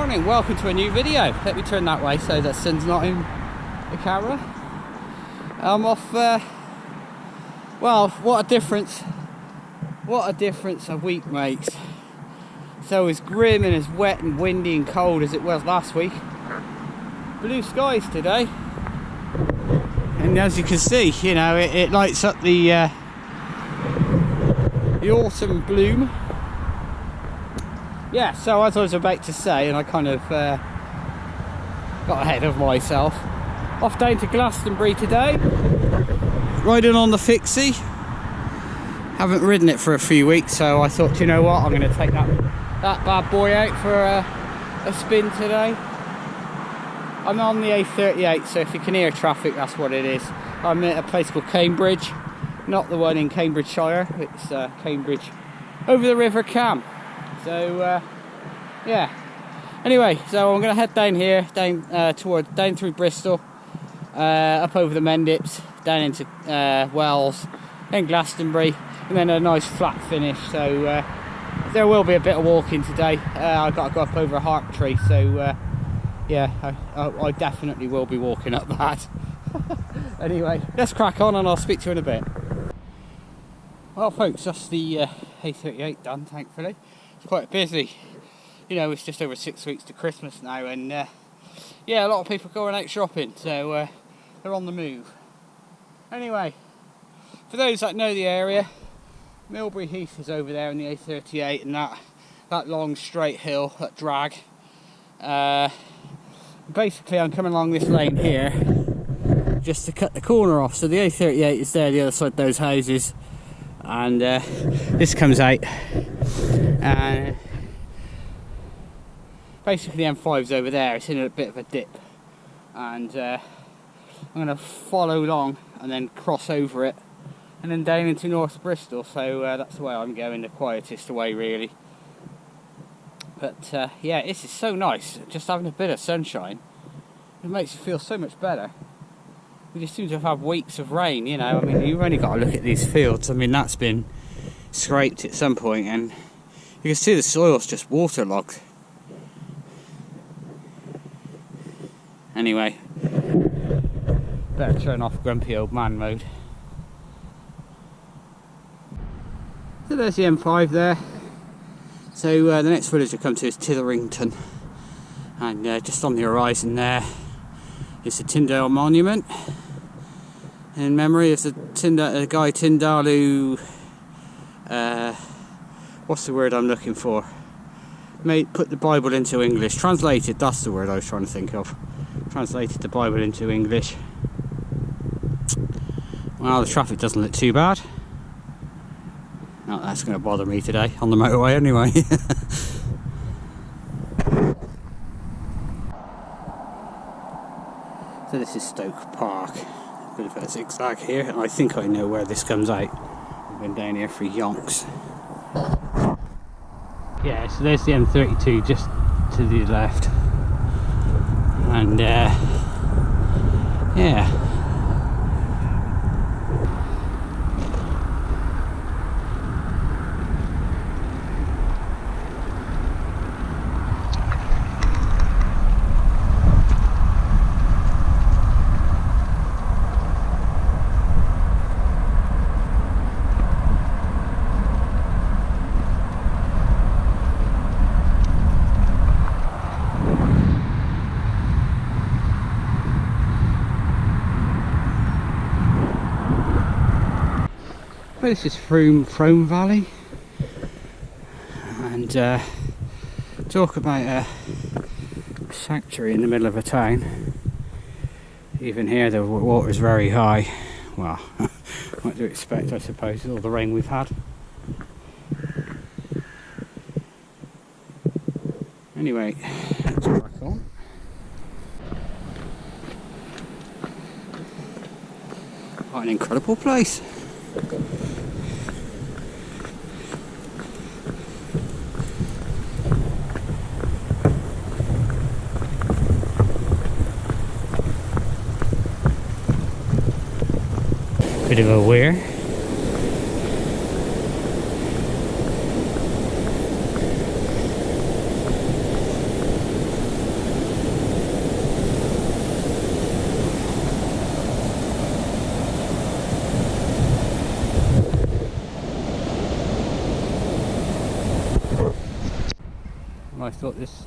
morning, welcome to a new video. Let me turn that way so that sun's not in the camera. I'm off, well, what a difference a week makes. So as grim and as wet and windy and cold as it was last week, blue skies today. And as you can see, you know, it lights up the autumn bloom. Yeah, so as I was about to say, and I kind of got ahead of myself, off down to Glastonbury today, riding on the fixie. Haven't ridden it for a few weeks, so I thought, you know what, I'm going to take that bad boy out for a spin today. I'm on the A38, so if you can hear traffic, that's what it is. I'm at a place called Cambridge, not the one in Cambridgeshire, it's Cambridge over the River Cam. So yeah, anyway, so I'm going to head down here, down through Bristol, up over the Mendips, down into Wells, then Glastonbury, and then a nice flat finish. So there will be a bit of walking today. I've got to go up over a Harptree, so yeah, I definitely will be walking up that. Anyway, let's crack on and I'll speak to you in a bit. Well folks, that's the A38 done, thankfully. It's quite busy. You know, it's just over 6 weeks to Christmas now, and yeah, a lot of people going out shopping, so they're on the move. Anyway, for those that know the area, Milbury Heath is over there in the A38, and that long straight hill, that drag. Basically, I'm coming along this lane here just to cut the corner off. So the A38 is there, the other side of those houses, and this comes out, and basically the M5's over there. It's in a bit of a dip, and I'm going to follow along and then cross over it and then down into North Bristol. So that's the way I'm going, the quietest way really. But yeah, this is so nice, just having a bit of sunshine. It makes you feel so much better. We just seem to have had weeks of rain, you know. I mean, you've only got to look at these fields. I mean, that's been scraped at some point, and you can see the soil's just waterlogged. Anyway, better turn off grumpy old man mode. So there's the M5 there. So the next village I come to is Titherington, and just on the horizon there is the Tyndale Monument, in memory of the guy Tyndale who, what's the word I'm looking for? Put the Bible into English. Translated, that's the word I was trying to think of. Translated the Bible into English. Well, the traffic doesn't look too bad. Not that's going to bother me today, on the motorway anyway. So this is Stoke Park. A bit of a zigzag here, and I think I know where this comes out. I've been down here for yonks. Yeah, so there's the M32 just to the left. And yeah. This is Frome Valley, and talk about a sanctuary in the middle of a town. Even here the water is very high. Well, what do you expect, I suppose, with all the rain we've had. Anyway, let's crack on. What an incredible place. Bit of a weir. I thought this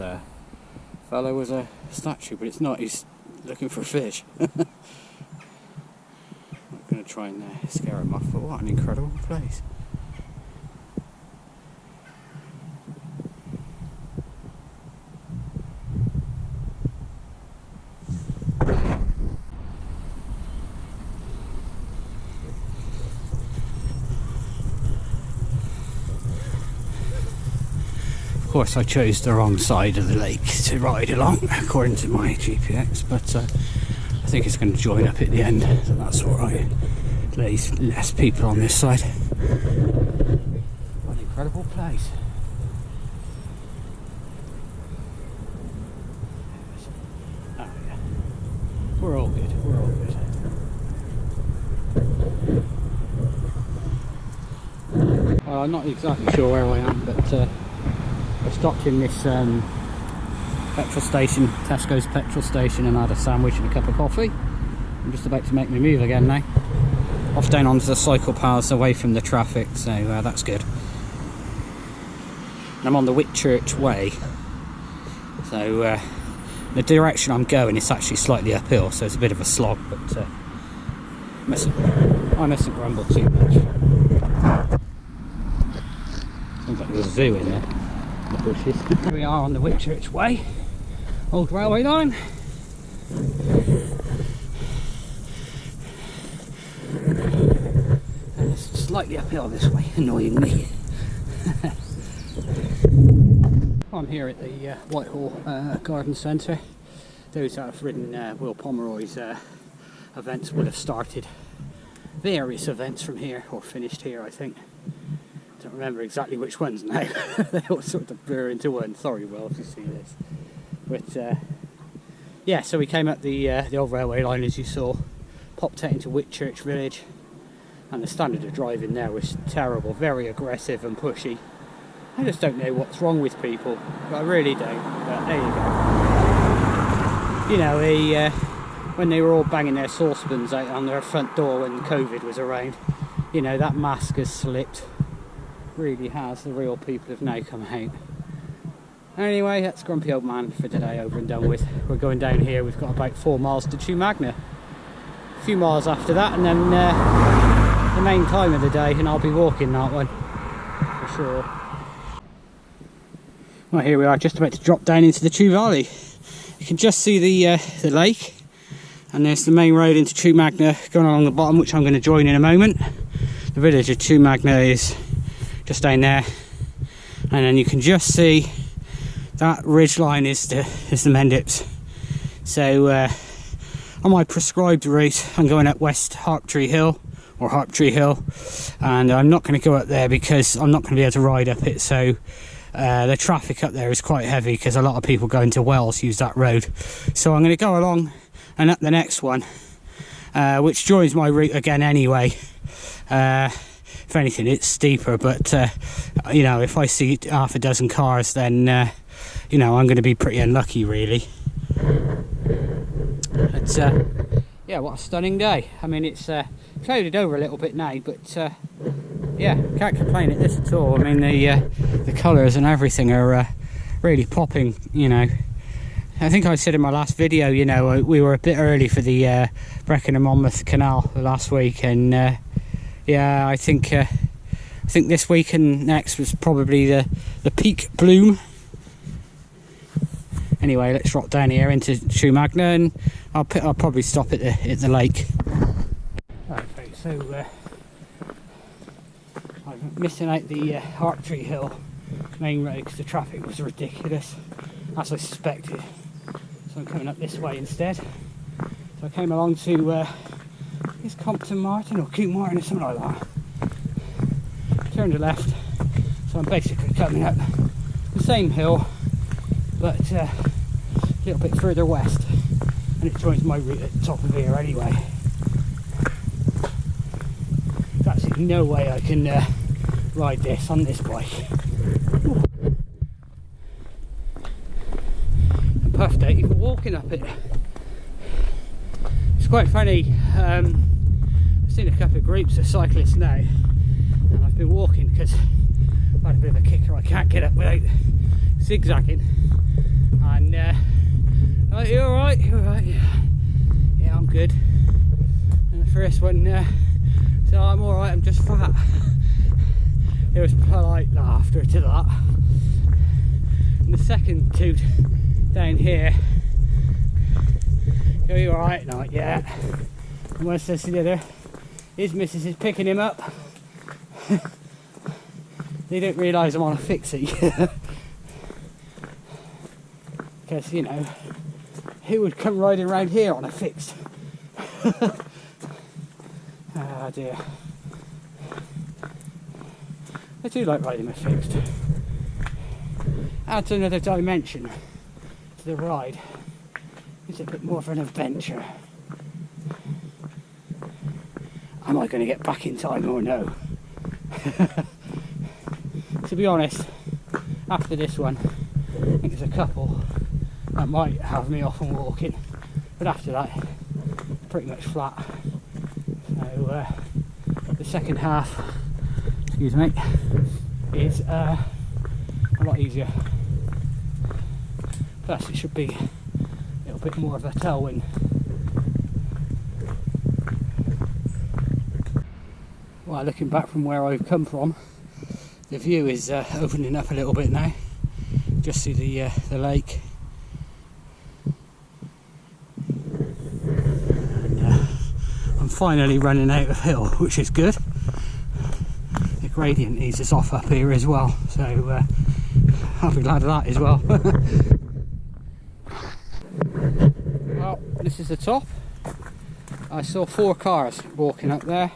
fellow was a statue, but it's not. He's looking for fish. I'm not going to try and scare him off, but what an incredible place. Of course, I chose the wrong side of the lake to ride along, according to my GPX, but I think it's going to join up at the end, so that's alright. There's less people on this side. What an incredible place. Oh yeah. We're all good, we're all good. Well, I'm not exactly sure where I am, but I stopped in this petrol station, Tesco's petrol station, and had a sandwich and a cup of coffee. I'm just about to make my move again now. Off down onto the cycle paths away from the traffic, so that's good. I'm on the Whitchurch Way, so the direction I'm going is actually slightly uphill, so it's a bit of a slog, but I mustn't grumble too much. Sounds like there's a zoo in there. The bushes. Here we are on the Whitchurch Way, old railway line. And it's slightly uphill this way, annoyingly. I'm here at the Whitehall Garden Centre. Those that have ridden Will Pomeroy's events would have started various events from here, or finished here, I think. Don't remember exactly which ones now. They all sort of blur into one. Sorry, Will, if you see this. But yeah, so we came up the old railway line, as you saw, popped out into Whitchurch Village, and the standard of driving there was terrible, very aggressive and pushy. I just don't know what's wrong with people. I really don't. But there you go. You know, when they were all banging their saucepans out on their front door when COVID was around, you know, that mask has slipped. Really has. The real people have now come out. Anyway, that's Grumpy Old Man for today, over and done with. We're going down here. We've got about 4 miles to Chew Magna. A few miles after that, and then the main time of the day, and I'll be walking that one for sure. Well, here we are, just about to drop down into the Chew Valley. You can just see the lake, and there's the main road into Chew Magna going along the bottom, which I'm going to join in a moment. The village of Chew Magna is just down there, and then you can just see that ridge line is the Mendips. So on my prescribed route, I'm going up West Harptree Hill, or Harptree Hill, and I'm not going to go up there because I'm not going to be able to ride up it. So the traffic up there is quite heavy because a lot of people going to Wells use that road. So I'm going to go along and up the next one, which joins my route again anyway. If anything, it's steeper, but you know, if I see half a dozen cars, then you know, I'm going to be pretty unlucky, really. But yeah, what a stunning day. I mean, it's clouded over a little bit now, but yeah, can't complain at this at all. I mean, the colours and everything are really popping, you know. I think I said in my last video, you know, we were a bit early for the Brecon and Monmouth Canal last week, and yeah, I think this week and next was probably the peak bloom. Anyway, let's drop down here into Chew Magna, and I'll probably stop at the lake. Okay, so I'm missing out the Harptree Hill main road because the traffic was ridiculous, as I suspected. So I'm coming up this way instead. So I came along to is Compton Martin or Kew Martin or something like that. Turned left, so I'm basically coming up the same hill, but a little bit further west, and it joins my route at the top of here anyway. There's absolutely no way I can ride this on this bike. I'm puffed out even walking up it. It's quite funny. I've seen a couple of groups of cyclists now, and I've been walking because I've had a bit of a kicker. I can't get up without zigzagging, and oh, you alright? You alright? Yeah, I'm good. And the first one, so I'm alright, I'm just fat. There was polite laughter to that. And the second two down here, are you alright? Not yet. And one says to the other, his missus is picking him up. They don't realise I'm on a fixie. Because, you know, who would come riding around here on a fixed? Ah dear. I do like riding a fixed. Adds another dimension to the ride. It's a bit more of an adventure. Am I going to get back in time or no? To be honest, after this one, I think there's a couple that might have me off and walking, but after that, pretty much flat. So the second half, excuse me, is a lot easier. Plus, it should be a little bit more of a tailwind. Well, looking back from where I've come from, the view is opening up a little bit now. Just see the lake. And, I'm finally running out of hill, which is good. The gradient eases off up here as well, so I'll be glad of that as well. Well, this is the top. I saw 4 cars walking up there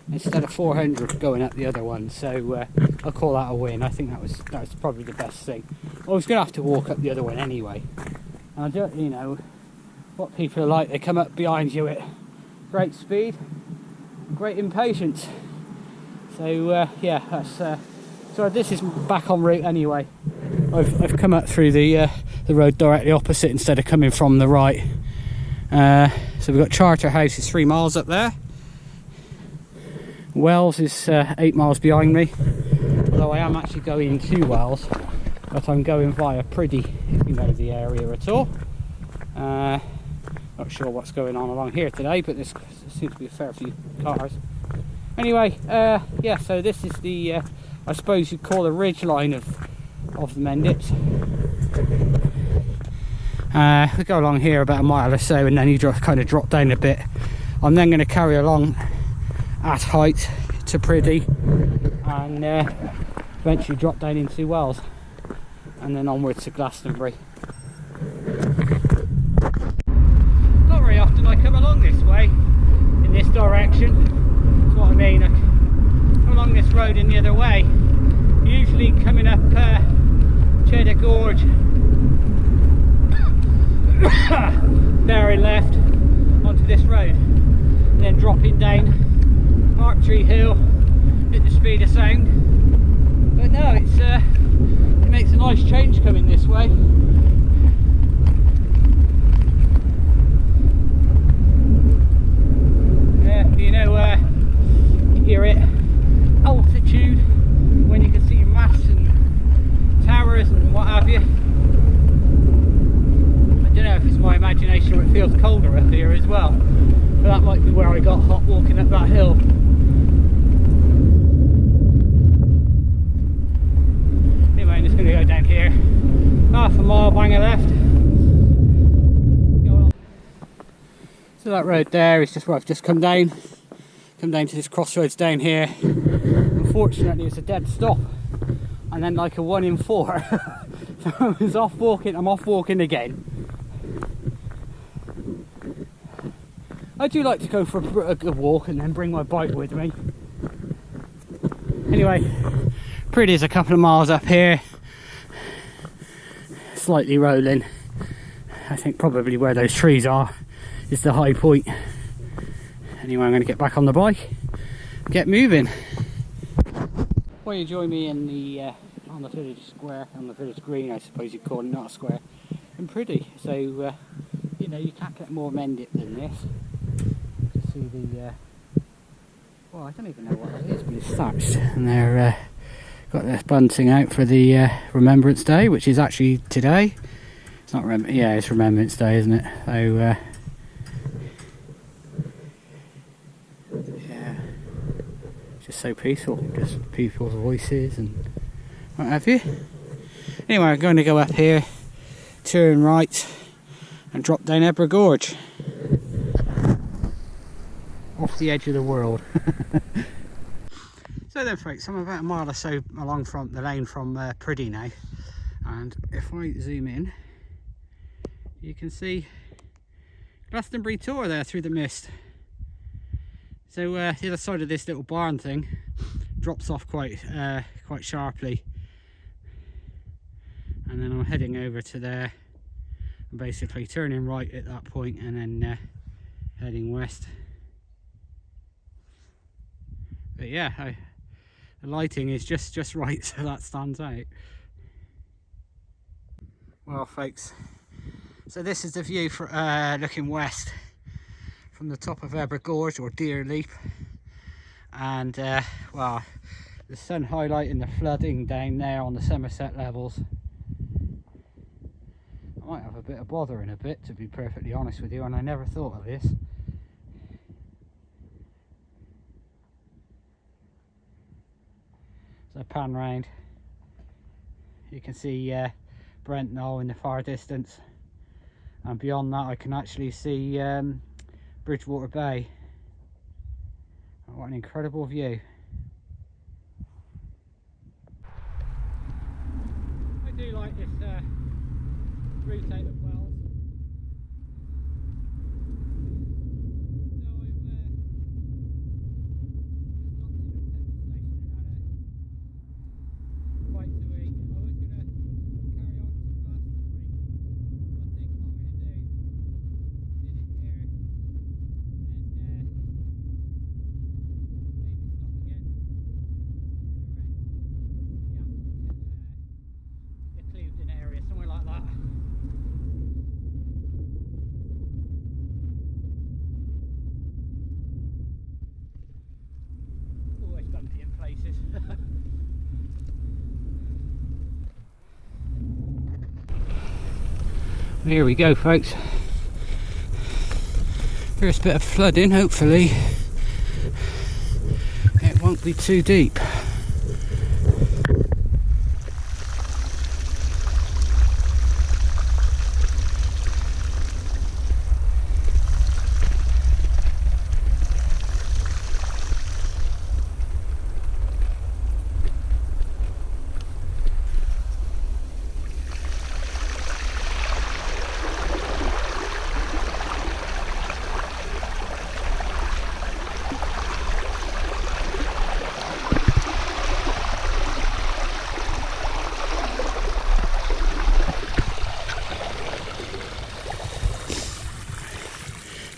instead of 400 going up the other one, so I'll call that a win. I think that was probably the best thing. I was going to have to walk up the other one anyway, and I don't, you know what people are like. They come up behind you at great speed, great impatience. So yeah, that's so this is back en route anyway. I've come up through the road directly opposite instead of coming from the right. So we've got Charterhouse is 3 miles up there. Wells is 8 miles behind me, although I am actually going to Wells, but I'm going via Priddy, if you know the area at all. Not sure what's going on along here today, but there seems to be a fair few cars. Anyway, yeah, so this is the, I suppose you'd call the ridge line of the Mendips. We go along here about a mile or so, and then you kind of drop down a bit. I'm then going to carry along at height to Priddy, and eventually drop down into Wells, and then onwards to Glastonbury. Not very often I come along this way, in this direction. That's what I mean. I come along this road in the other way, usually coming up Cheddar Gorge, bearing left onto this road, and then dropping down Archery Hill at the speed of sound. But no, it makes a nice change coming this way. Yeah, you know, you're at altitude when you can see masts and towers and what have you. I don't know if it's my imagination or it feels colder up here as well, but that might be where I got hot walking up that hill. Anyway, I'm just going to go down here, half a mile banger left. So that road there is just where I've just come down to this crossroads down here. Unfortunately it's a dead stop, and then like a 1 in 4. So I was off walking, I'm off walking again. I do like to go for a good walk and then bring my bike with me. Anyway, Priddy's a couple of miles up here, slightly rolling. I think probably where those trees are is the high point. Anyway, I'm going to get back on the bike, get moving. Well, you join me in the on the village square, on the village green, I suppose you'd call it, not a square, in Priddy. So you know, you can't get more Mendip than this. To see the well, I don't even know what that is, but it's thatched, and they're Got the bunting out for the Remembrance Day, which is actually today. It's not yeah, it's Remembrance Day, isn't it? So yeah, it's just so peaceful, just people's voices and what have you. Anyway, I'm going to go up here, turn right and drop down Ebra Gorge. Off the edge of the world. So then folks, I'm about a mile or so along from the lane from Priddy now, and if I zoom in you can see Glastonbury Tor there through the mist. So the other side of this little barn thing drops off quite sharply, and then I'm heading over to there and basically turning right at that point and then heading west. But yeah, the lighting is just right, so that stands out. Well folks, so this is the view for looking west from the top of Ebra Gorge, or Deer Leap, and well, the sun highlighting the flooding down there on the Somerset levels. I might have a bit of bother in a bit, to be perfectly honest with you, and I never thought of this. So pan round, you can see Brent Knoll in the far distance, and beyond that I can actually see Bridgewater Bay. What an incredible view. I do like this route out of Wells. Here we go folks, first bit of flooding, hopefully it won't be too deep.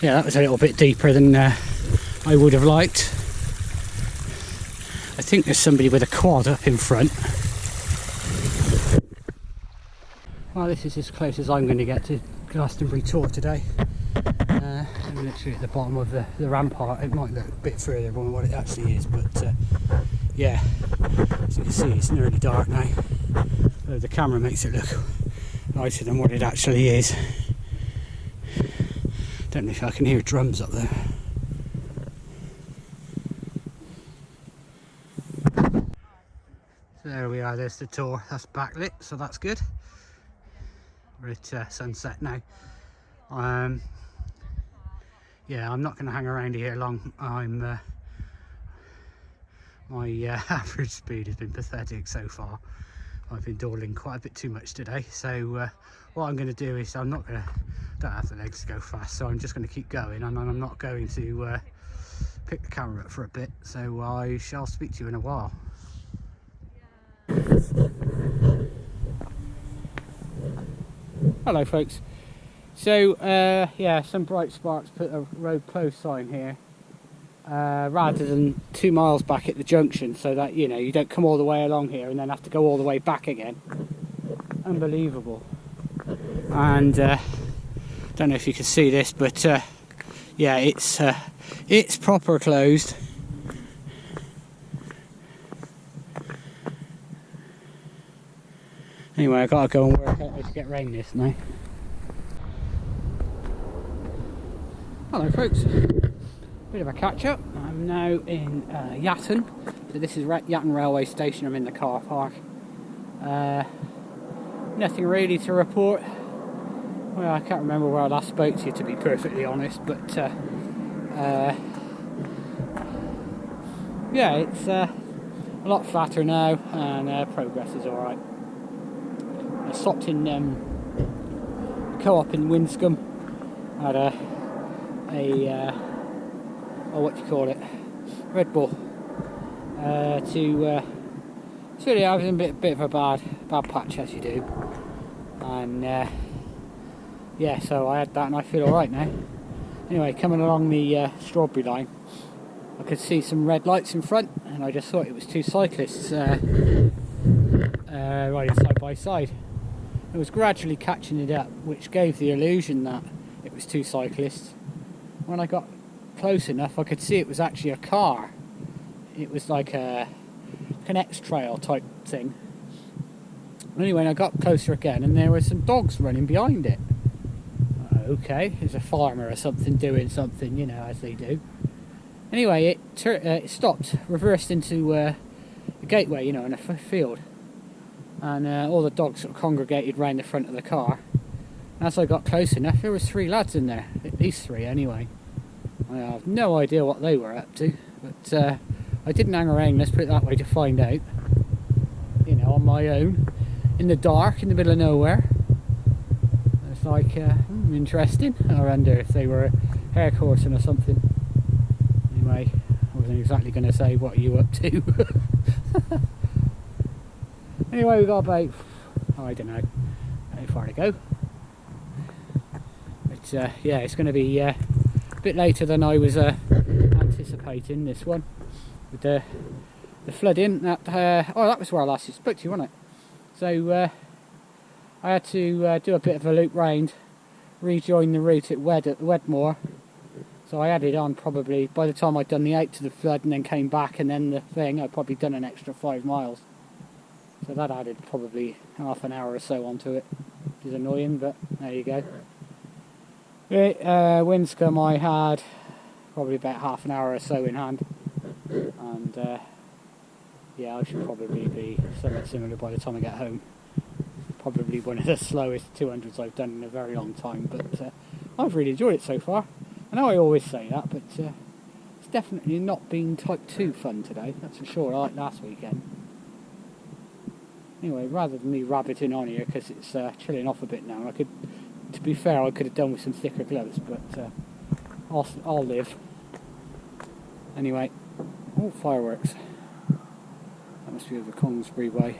Yeah, that was a little bit deeper than I would have liked. I think there's somebody with a quad up in front. Well, this is as close as I'm going to get to Glastonbury Tor today. I'm literally at the bottom of the rampart. It might look a bit further than what it actually is, but yeah, as you can see it's nearly dark now. The camera makes it look lighter than what it actually is. Don't know if I can hear drums up there. So there we are, there's the Tor. That's backlit, so that's good. We're at sunset now. Yeah, I'm not going to hang around here long. My average speed has been pathetic so far. I've been dawdling quite a bit too much today, so what I'm going to do is don't have the legs to go fast, so I'm just going to keep going, and I'm not going to pick the camera up for a bit, so I shall speak to you in a while. Hello folks. So yeah, some bright sparks put a road closed sign here, rather than 2 miles back at the junction, so that you know you don't come all the way along here and then have to go all the way back again. Unbelievable. And don't know if you can see this, but yeah, it's proper closed. Anyway, I've got to go and work out how to get rain this now. Hello folks, bit of a catch up. I'm now in Yatton. So this is Yatton railway station. I'm in the car park. Nothing really to report. Well, I can't remember where I last spoke to you, to be perfectly honest, but yeah, it's a lot flatter now, and progress is alright. I stopped in Co-op in Winscombe. I had oh, what do you call it? Red Bull. It's really, I was in a bit of a bad patch, as you do, and yeah, so I had that and I feel alright now. Anyway, coming along the Strawberry line, I could see some red lights in front, and I just thought it was two cyclists riding side by side. It was gradually catching it up, which gave the illusion that it was two cyclists. When I got close enough, I could see it was actually a car. It was like an X-Trail type thing. Anyway, I got closer again, and there were some dogs running behind it. Okay, there's a farmer or something doing something, you know, as they do. Anyway, it stopped, reversed into a gateway, you know, in a field. And all the dogs sort of congregated round the front of the car. As I got close enough, there was 3 lads in there, at least 3 anyway. I have no idea what they were up to, but I didn't hang around, let's put it that way, to find out. You know, on my own, in the dark, in the middle of nowhere. It's like, interesting. I wonder if they were hair coursing or something. Anyway, I wasn't exactly going to say what are you up to. Anyway, we've got about, oh, I don't know, how far to go. But yeah, it's going to be a bit later than I was anticipating, this one. With the flooding, that oh, that was where I last spoke to you, wasn't it? So I had to do a bit of a loop round, rejoin the route at Wedmore. So I added on, probably by the time I'd done the 8 to the flood and then came back and then the thing, I'd probably done an extra 5 miles. So that added probably half an hour or so onto it, which is annoying, but there you go. Winscombe, I had probably about half an hour or so in hand, and yeah, I should probably be somewhat similar by the time I get home. Probably one of the slowest 200s I've done in a very long time, but I've really enjoyed it so far. I know I always say that, but it's definitely not been type 2 fun today, that's for sure, like last weekend. Anyway, rather than me rabbiting on here, because it's chilling off a bit now, I could, to be fair, I could have done with some thicker gloves, but I'll live. Anyway, oh, fireworks. That must be over Congsbury way.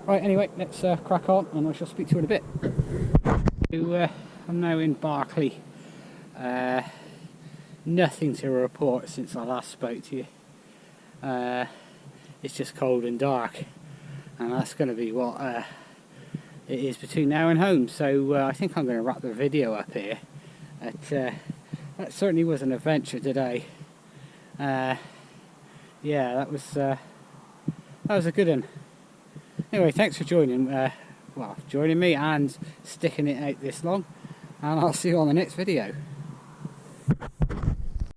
Right, anyway, let's crack on, and I shall speak to you in a bit. I'm now in Barclay. Nothing to report since I last spoke to you. It's just cold and dark, and that's going to be what it is between now and home. So I think I'm going to wrap the video up here. That certainly was an adventure today. Yeah, that was a good one. Anyway, thanks for joining me and sticking it out this long, and I'll see you on the next video.